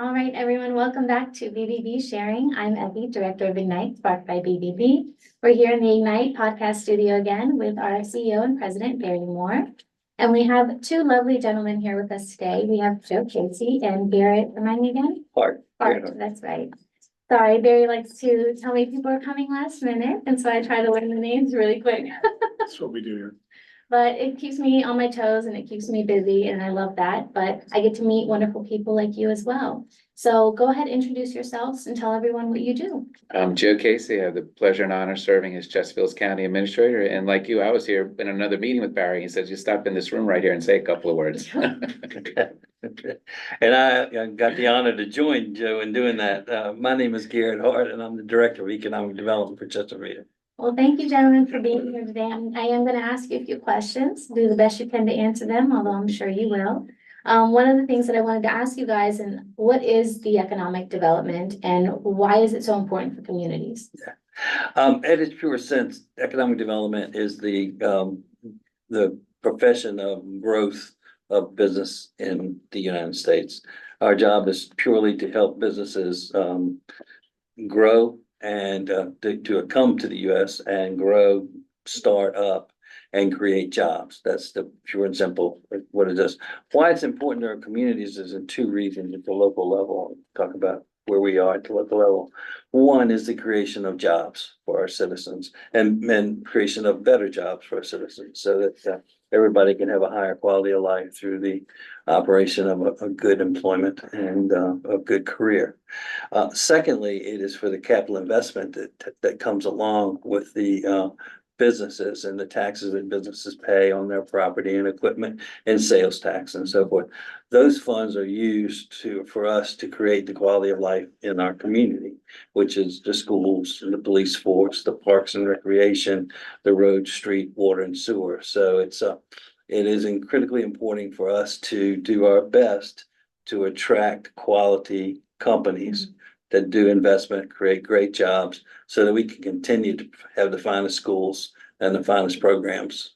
All right, everyone, welcome back to BBB Sharing. I'm Evie, Director of Ignite, sparked by BBB. We're here in the Ignite podcast studio again with our CEO and President, Barry Moore. And we have two lovely gentlemen here with us today. We have Joe Casey and Garrett, remind me again? Hart. Bart, that's right. Sorry, Barry likes to tell me people are coming last minute, and so I try to learn the names really quick. That's what we do here. But it keeps me on my toes and it keeps me busy and I love that. But I get to meet wonderful people like you as well. So go ahead, introduce yourselves and tell everyone what you do. I'm Joe Casey. I have the pleasure and honor serving as Chesterfield's County Administrator. And like you, I was here in another meeting with Barry. He says, you stop in this room right here and say a couple of words. And I got the honor to join Joe in doing that. My name is Garrett Hart and I'm the Director of Economic Development for Chesterfield. Well, thank you, gentlemen, for being here today. I am going to ask you a few questions. Do the best you can to answer them, although I'm sure you will. One of the things that I wanted to ask you guys, and what is the economic development and why is it so important for communities? At its pure sense, economic development is the profession of growth of business in the United States. Our job is purely to help businesses grow and to come to the US and grow, start up and create jobs. That's the pure and simple what it does. Why it's important to our communities is in two reasons at the local level. I'll talk about where we are at the local level. One is the creation of jobs for our citizens and creation of better jobs for our citizens so that everybody can have a higher quality of life through the operation of a good employment and a good career. Secondly, it is for the capital investment that comes along with the businesses and the taxes that businesses pay on their property and equipment and sales tax and so forth. Those funds are used for us to create the quality of life in our community, which is the schools, the police force, the parks and recreation, the road, street, water and sewer. So it is critically important for us to do our best to attract quality companies that do investment, create great jobs so that we can continue to have the finest schools and the finest programs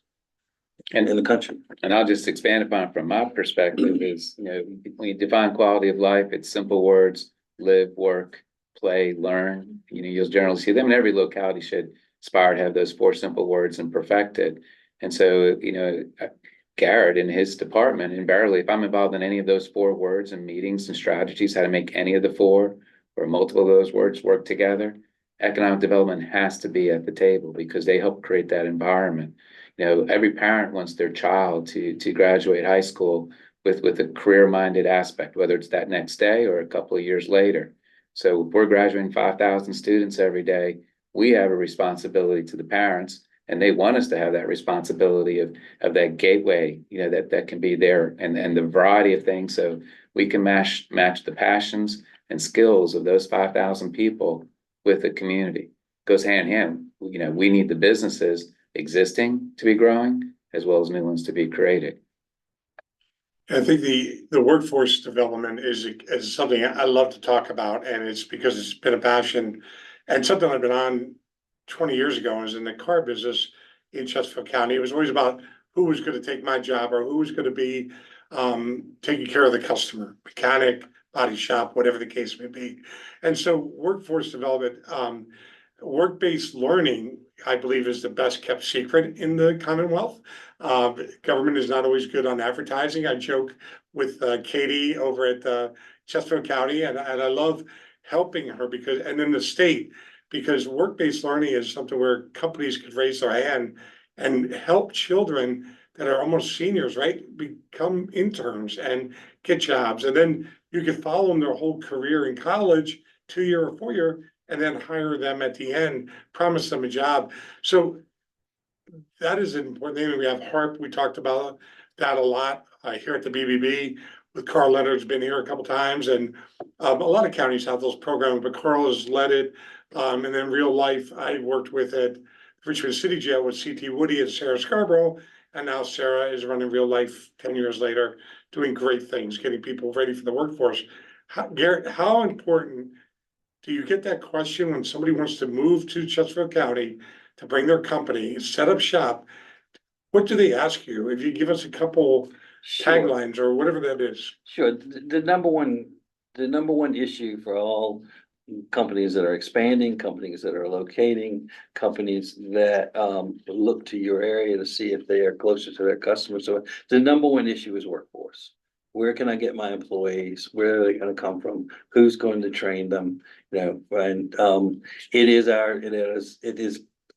in the country. And I'll just expand upon it from my perspective is, when you define quality of life, it's simple words: live, work, play, learn. You'll generally see them in every locality should aspire to have those four simple words and perfect it. And so, Garrett in his department, invariably, if I'm involved in any of those four words and meetings and strategies, how to make any of the four or multiple of those words work together, economic development has to be at the table because they help create that environment. Every parent wants their child to graduate high school with a career-minded aspect, whether it's that next day or a couple of years later. So if we're graduating 5,000 students every day, we have a responsibility to the parents, and they want us to have that responsibility of that gateway, that can be there and the variety of things so we can match the passions and skills of those 5,000 people with the community. Goes hand in hand. We need the businesses existing to be growing as well as new ones to be created. I think the workforce development is something I love to talk about, and it's because it's been a passion and something I've been on 20 years ago. I was in the car business in Chesterfield County. It was always about who was going to take my job or who was going to be taking care of the customer, mechanic, body shop, whatever the case may be. And so workforce development, work-based learning, I believe, is the best kept secret in the Commonwealth. Government is not always good on advertising. I joke with Katie over at Chesterfield County, and I love helping her and then the state, because work-based learning is something where companies could raise their hand and help children that are almost seniors, right, become interns and get jobs. And then you could follow them their whole career in college, 2-year or 4-year, and then hire them at the end, promise them a job. So that is an important thing. We have HARP. We talked about that a lot here at the BBB with Carl Leonard's been here a couple times, and a lot of counties have those programs, but Carl has led it. And then real life, I worked with at Richmond City Jail with CT Woody and Sarah Scarborough. And now Sarah is running real life 10 years later, doing great things, getting people ready for the workforce. Garrett, how important do you get that question when somebody wants to move to Chesterfield County to bring their company, set up shop? What do they ask you? If you give us a couple taglines or whatever that is. Sure. The number one the number one issue for all companies that are expanding, companies that are locating, companies that look to your area to see if they are closer to their customers. So the number one issue is workforce. Where can I get my employees? Where are they gonna come from? Who's going to train them? You know, and it is,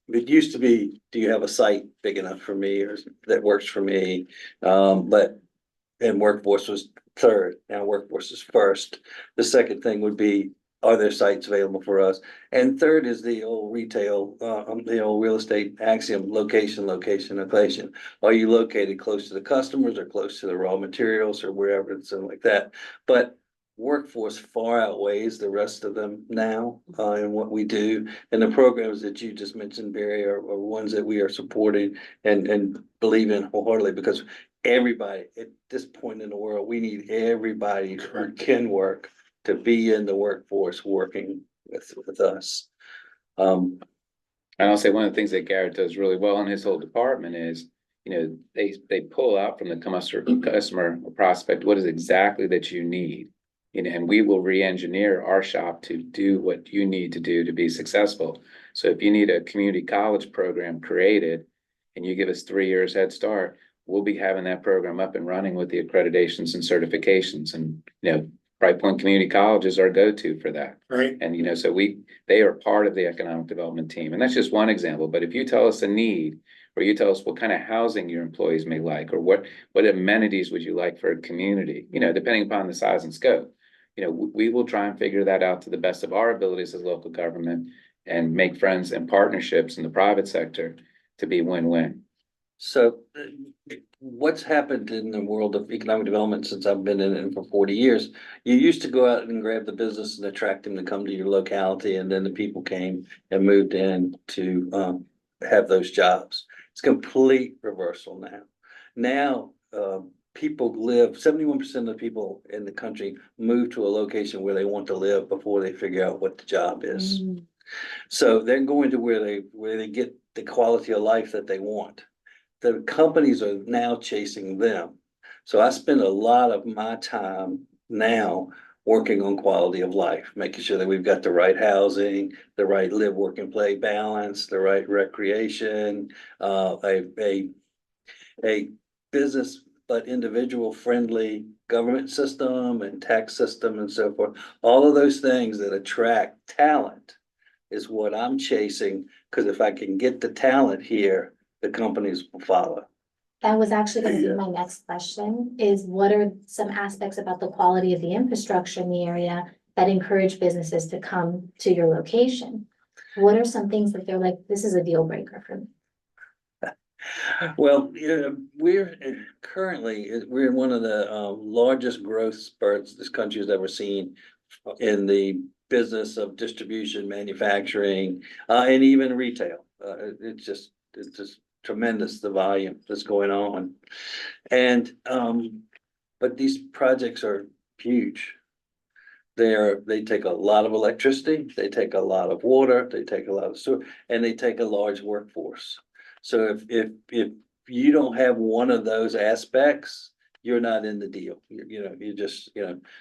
it used to be, do you have a site big enough for me or that works for me? And workforce was third, now workforce is first. The second thing would be, are there sites available for us? And third is the old retail, the old real estate axiom, location, location, location. Are you located close to the customers or close to the raw materials or wherever, and something like that? But workforce far outweighs the rest of them now, in what we do. And the programs that you just mentioned, Barry, are ones that we are supporting and believe in wholeheartedly, because everybody at this point in the world, we need everybody who can work to be in the workforce working with us. And I'll say one of the things that Garrett does really well in his whole department is, you know, they pull out from the customer or prospect, what is exactly that you need? You know, and we will re-engineer our shop to do what you need to do to be successful. So if you need a community college program created and you give us 3 years head start, we'll be having that program up and running with the accreditations and certifications. And, you know, Bright Point Community College is our go-to for that. Right. And, you know, so they are part of the economic development team. And that's just one example. But if you tell us a need, or you tell us what kind of housing your employees may like, or what amenities would you like for a community, you know, depending upon the size and scope, you know, we will try and figure that out to the best of our abilities as local government and make friends and partnerships in the private sector to be win-win. So what's happened in the world of economic development since I've been in it for 40 years? You used to go out and grab the business and attract them to come to your locality, and then the people came and moved in to have those jobs. It's complete reversal now. Now, people live, 71% of the people in the country move to a location where they want to live before they figure out what the job is. So they're going to where they get the quality of life that they want. The companies are now chasing them. So I spend a lot of my time now working on quality of life, making sure that we've got the right housing, the right live, work, and play balance, the right recreation, a business but individual friendly government system and tax system and so forth. All of those things that attract talent is what I'm chasing, because if I can get the talent here, the companies will follow. That was actually going to be my next question, is what are some aspects about the quality of the infrastructure in the area that encourage businesses to come to your location? What are some things that they're like, this is a deal breaker for me? Well, you know, we're in one of the largest growth spurts this country has ever seen in the business of distribution, manufacturing, and even retail. It's just tremendous, the volume that's going on. And but these projects are huge. They take a lot of electricity, they take a lot of water, they take a lot of sewer, and they take a large workforce. So if you don't have one of those aspects, you're not in the deal. You just,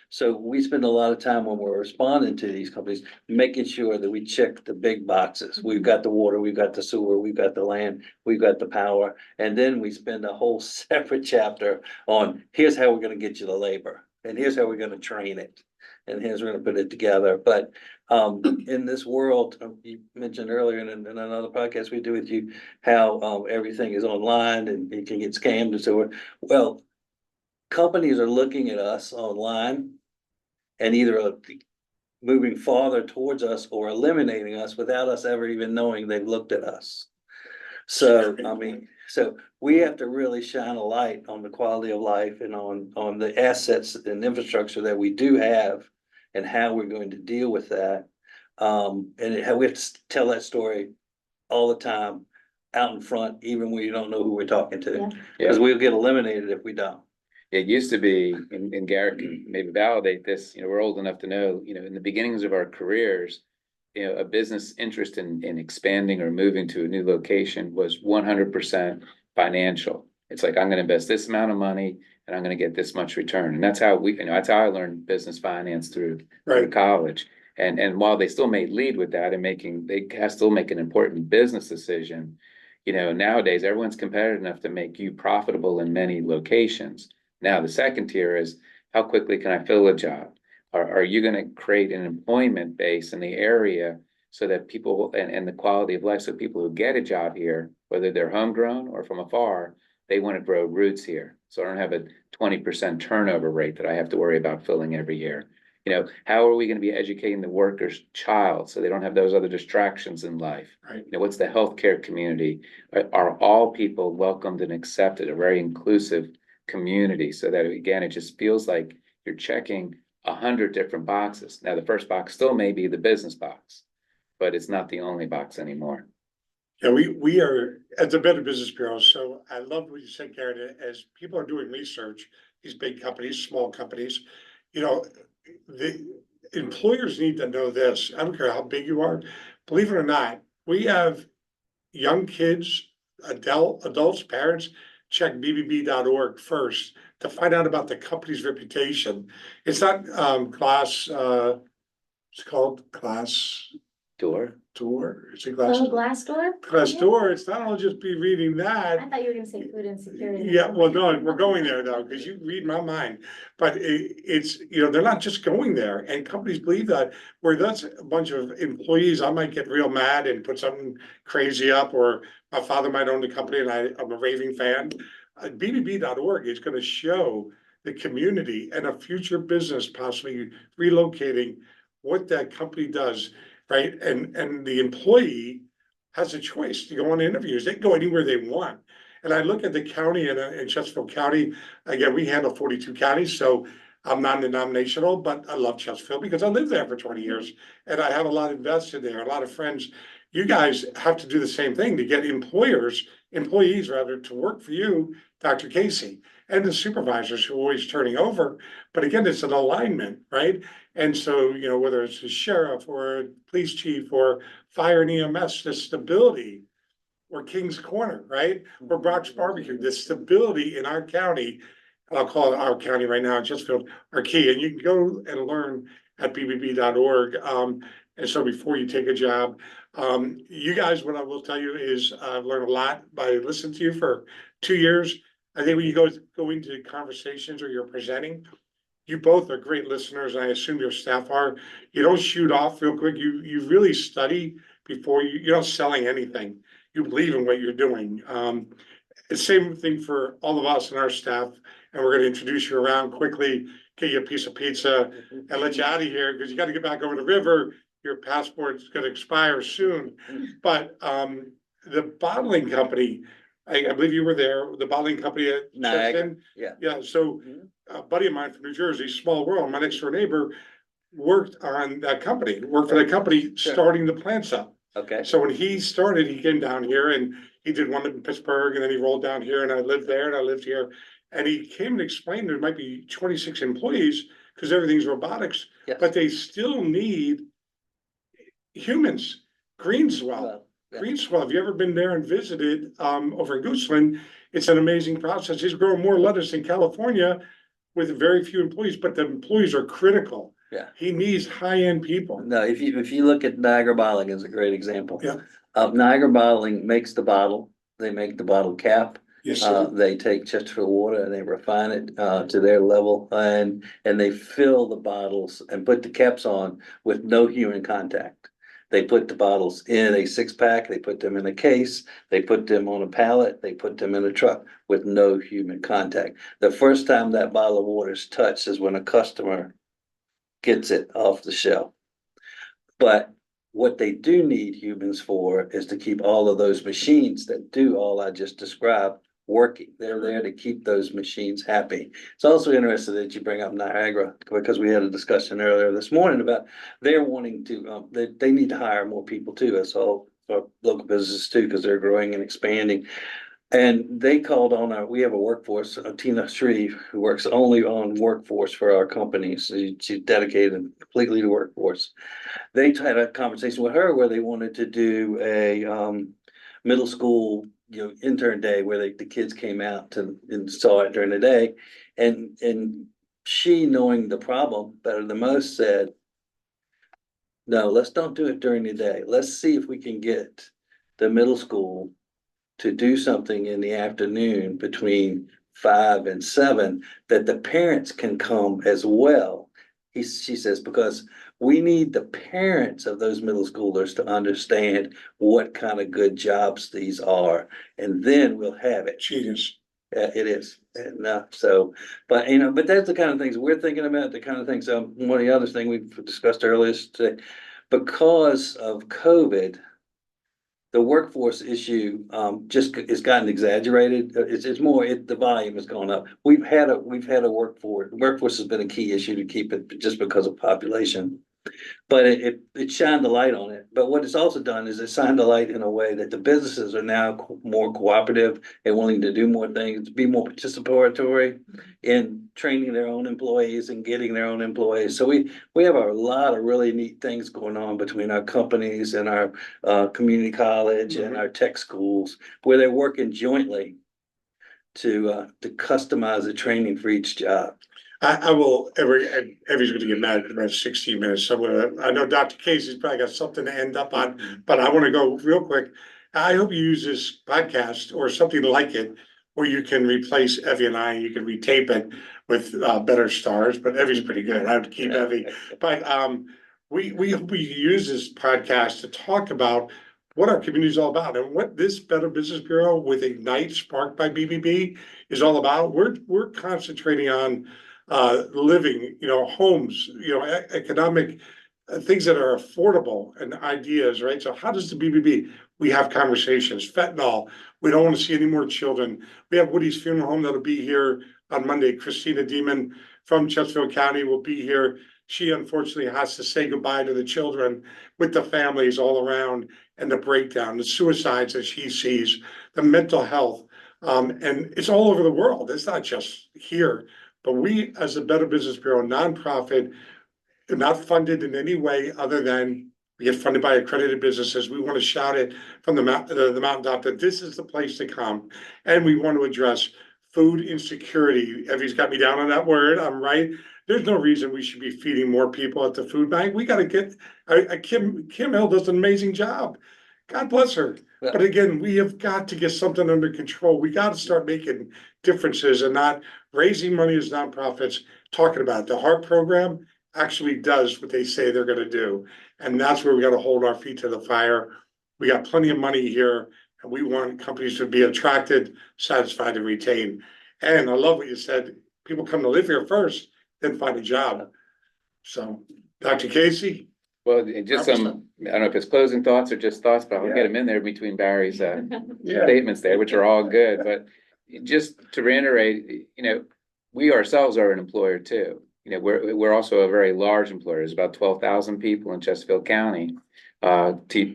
so we spend a lot of time when we're responding to these companies, making sure that we check the big boxes. We've got the water, we've got the sewer, we've got the land, we've got the power. And then we spend a whole separate chapter on, here's how we're gonna get you the labor, and here's how we're gonna train it, and here's we're gonna put it together. But in this world, you mentioned earlier in another podcast we do with you, how everything is online and it can get scammed and so on. Well, companies are looking at us online and either moving farther towards us or eliminating us without us ever even knowing they've looked at us. So, I mean, so we have to really shine a light on the quality of life and on the assets and infrastructure that we do have and how we're going to deal with that. And how we have to tell that story all the time out in front, even when you don't know who we're talking to, because we'll get eliminated if we don't. It used to be, and Garrett can maybe validate this, we're old enough to know, in the beginnings of our careers, a business interest in expanding or moving to a new location was 100% financial. It's like, I'm gonna invest this amount of money and I'm gonna get this much return. And that's how that's how I learned business finance through Right. college. And while they still may lead with that and they can still make an important business decision, nowadays everyone's competitive enough to make you profitable in many locations. Now, the second tier is, how quickly can I fill a job? Are you gonna create an employment base in the area so that people, and the quality of life, so people who get a job here, whether they're homegrown or from afar, they want to grow roots here. So I don't have a 20% turnover rate that I have to worry about filling every year. How are we going to be educating the worker's child so they don't have those other distractions in life? Right. What's the healthcare community? Are all people welcomed and accepted, a very inclusive community, so that, again, it just feels like you're checking 100 different boxes. Now, the first box still may be the business box, but it's not the only box anymore. Yeah, we are at the Better Business Bureau, so I love what you said, Garrett, as people are doing research, these big companies, small companies, the employers need to know this. I don't care how big you are, believe it or not, we have young kids, adults, parents, check bbb.org first to find out about the company's reputation. It's not it's called Glass Door. Door. It's a Oh, Glass Glassdoor? Door. It's not, I'll just be reading that. I thought you were gonna say food insecurity. Yeah, well, no, we're going there though, because you read my mind. But it's, they're not just going there, and companies believe that, where that's a bunch of employees, I might get real mad and put something crazy up, or my father might own the company and I'm a raving fan. BBB.org is gonna show the community and a future business possibly relocating what that company does, right? And the employee has a choice to go on interviews. They can go anywhere they want. And I look at the county in Chesterfield County, again, we handle 42 counties, so I'm non-denominational, but I love Chesterfield because I lived there for 20 years and I have a lot invested there, a lot of friends. You guys have to do the same thing to get employees rather, to work for you, Dr. Casey, and the supervisors who are always turning over. But again, it's an alignment, right? And so, whether it's a sheriff or a police chief or fire and EMS, the stability, or King's Corner, right? Or Brock's Barbecue, the stability in our county, and I'll call it our county right now, Chesterfield, are key. And you can go and learn at bbb.org. And so before you take a job, you guys, what I will tell you is I've learned a lot by listening to you for 2 years. I think when you go into conversations or you're presenting, you both are great listeners, and I assume your staff are. You don't shoot off real quick. You really study before you're not selling anything. You believe in what you're doing. The same thing for all of us and our staff. And we're going to introduce you around quickly, get you a piece of pizza, and let you out of here because you got to get back over the river. Your passport's going to expire soon. But the bottling company, I believe you were there. The bottling company at Niagara, Cheston. yeah. Yeah. So a buddy of mine from New Jersey, small world, my next door neighbor, worked on that company, worked for that company, Sure. starting the plants up. Okay. So when he started, he came down here and he did one in Pittsburgh, and then he rolled down here, and I lived there and I lived here. And he came and explained there might be 26 employees because everything's robotics, Yes. but they still need humans. Greenswell. Well, yeah. Greenswell, have you ever been there and visited over in Goochland? It's an amazing process. He's growing more lettuce in California with very few employees, but the employees are critical. Yeah. He needs high-end people. No, if you look at Niagara Bottling is a great example. Yeah. Niagara Bottling makes the bottle, they make the bottle cap. Yes, sir. They take Chesterfield water and they refine it to their level, and they fill the bottles and put the caps on with no human contact. They put the bottles in a 6-pack, they put them in a case, they put them on a pallet, they put them in a truck with no human contact. The first time that bottle of water is touched is when a customer gets it off the shelf. But what they do need humans for is to keep all of those machines that do all I just described working. They're there to keep those machines happy. It's also interesting that you bring up Niagara, because we had a discussion earlier this morning about they're wanting to, they need to hire more people too. That's all for local businesses too, because they're growing and expanding. And they called on we have a workforce, Tina Shreve, who works only on workforce for our company. So she's dedicated completely to workforce. They had a conversation with her where they wanted to do a middle school intern day where the kids came out and saw it during the day. And she, knowing the problem better than most, said, no, let's don't do it during the day. Let's see if we can get the middle school to do something in the afternoon between 5 and 7 that the parents can come as well. She says, because we need the parents of those middle schoolers to understand what kind of good jobs these are, and then we'll have it. Genius. It is. And but but that's the kind of things we're thinking about, the kind of things, one of the other things we've discussed earlier is today, because of COVID, the workforce issue just has gotten exaggerated. It's more, the volume has gone up. We've had a workforce has been a key issue to keep it just because of population. But it shined the light on it. But what it's also done is it shined the light in a way that the businesses are now more cooperative and willing to do more things, be more participatory in training their own employees and getting their own employees. So we have a lot of really neat things going on between our companies and our community college and our tech schools, where they're working jointly to customize the training for each job. I will, Evie's gonna get mad at about 16 minutes, so I know Dr. Casey's probably got something to end up on, but I wanna go real quick. I hope you use this podcast or something like it, where you can replace Evie and you can retape it with better stars, but Evie's pretty good, I have to keep Evie. But we hope we use this podcast to talk about what our community is all about and what this Better Business Bureau with Ignite, sparked by BBB, is all about. We're concentrating on living, homes, economic things that are affordable and ideas, right? So how does the BBB, we have conversations, fentanyl, we don't want to see any more children. We have Woody's Funeral Home that'll be here on Monday. Christina Demon from Chesterfield County will be here. She unfortunately has to say goodbye to the children with the families all around, and the breakdown, the suicides that she sees, the mental health. And it's all over the world. It's not just here. But we, as the Better Business Bureau, nonprofit, are not funded in any way other than we get funded by accredited businesses. We want to shout it from the mountaintop that this is the place to come. And we want to address food insecurity. Evie's got me down on that word. I'm right. There's no reason we should be feeding more people at the food bank. We got to get, Kim Hill does an amazing job. God bless her. Yeah. But again, we have got to get something under control. We got to start making differences and not raising money as nonprofits, talking about it. The HEART program actually does what they say they're going to do. And that's where we got to hold our feet to the fire. We got plenty of money here, and we want companies to be attracted, satisfied, and retained. And I love what you said. People come to live here first, then find a job. So, Dr. Casey? Well, and just some, I don't know if it's closing thoughts or just thoughts, but I'll get them in there between Barry's statements there, which are all good. But just to reiterate, we ourselves are an employer too. We're also a very large employer. There's about 12,000 people in Chesterfield County,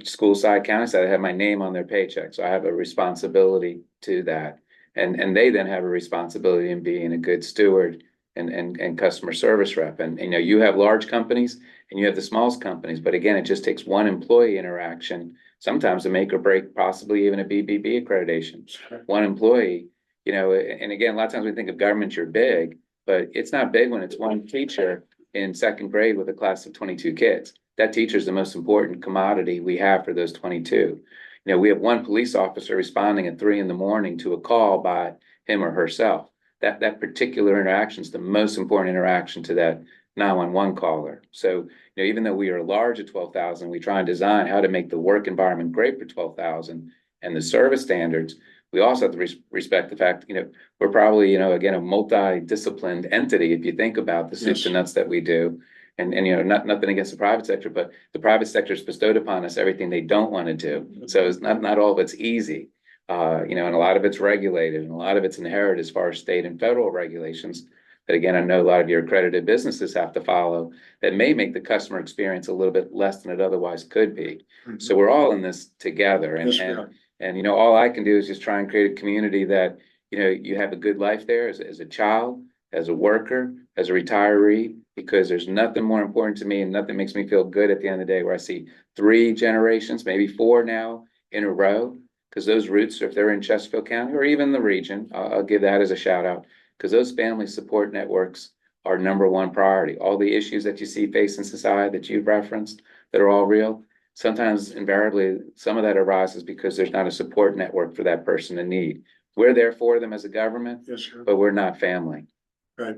school side, county side. I have my name on their paycheck, so I have a responsibility to that, and they then have a responsibility in being a good steward and customer service rep. And you have large companies and you have the smallest companies, but again, it just takes one employee interaction, sometimes to make or break possibly even a BBB accreditation. Sure. One employee, and again, a lot of times we think of government, you're big, but it's not big when it's one teacher in second grade with a class of 22 kids. That teacher is the most important commodity we have for those 22. We have one police officer responding at 3 a.m. to a call by him or herself. That particular interaction is the most important interaction to that 911 caller. So, even though we are large at 12,000, we try and design how to make the work environment great for 12,000 and the service standards. We also have to respect the fact, we're probably, again, a multi-disciplined entity. If you think about the soups and nuts that we do, and nothing against the private sector, but the private sector has bestowed upon us everything they don't want to do. So it's not all of it's easy. And a lot of it's regulated and a lot of it's inherited as far as state and federal regulations that, again, I know a lot of your accredited businesses have to follow that may make the customer experience a little bit less than it otherwise could be. Mm-hmm. So we're all in this together. And all I can do is just try and create a community that, you have a good life there as a child, as a worker, as a retiree, because there's nothing more important to me and nothing makes me feel good at the end of the day where I see 3 generations, maybe 4 now in a row, Because those roots, if they're in Chesterfield County or even the region, I'll give that as a shout out. Because those family support networks are number one priority. All the issues that you see facing society that you've referenced that are all real, sometimes invariably, some of that arises because there's not a support network for that person in need. We're there for them as a government, Yes, sir. but we're not family. Right.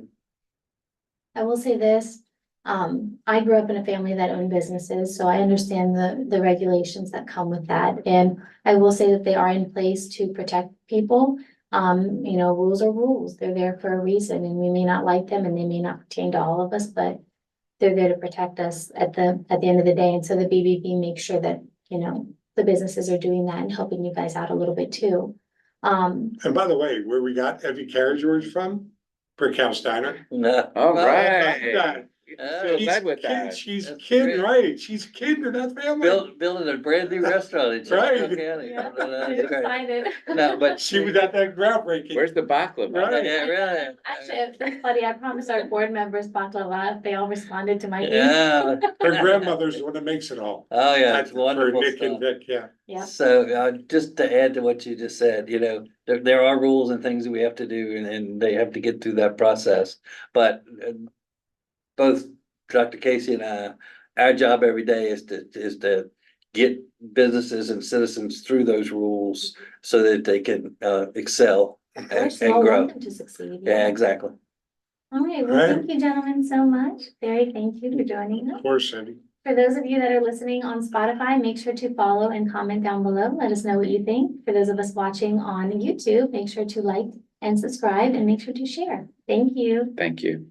I will say this, I grew up in a family that owned businesses, so I understand the regulations that come with that. And I will say that they are in place to protect people. Rules are rules. They're there for a reason, and we may not like them and they may not pertain to all of us, but they're there to protect us at the end of the day. And so the BBB makes sure that, the businesses are doing that and helping you guys out a little bit too. And by the way, where we got Evie Carriage words from, Brickhouse Diner. No. All Well, right. Oh, She's Led with kidding, that. she's That's kidding, great. right? She's kidding in that family. Building a brand new restaurant in Right. Chesterfield County. Yeah, That's I'm great. excited. No, but She was at that groundbreaking. Where's the baklava? Right. Yeah, really. Actually, it's funny, I promised our board members baklava, they all responded to my email. Yeah. Her grandmother's the one that makes it all. Oh, yeah, it's For wonderful Nick and stuff. Vic, yeah. Yeah, So, just to add to what you just said, there are rules and things that we have to do and they have to get through that process. But both Dr. Casey and I, our job every day is to get businesses and citizens through those rules so that they can excel of and course, we all grow. want them to succeed. Yeah, exactly. All right, well, thank you, gentlemen, so much. Barry, thank you for joining us. Of course, Cindy. For those of you that are listening on Spotify, make sure to follow and comment down below. Let us know what you think. For those of us watching on YouTube, make sure to like and subscribe and make sure to share. Thank you. Thank you.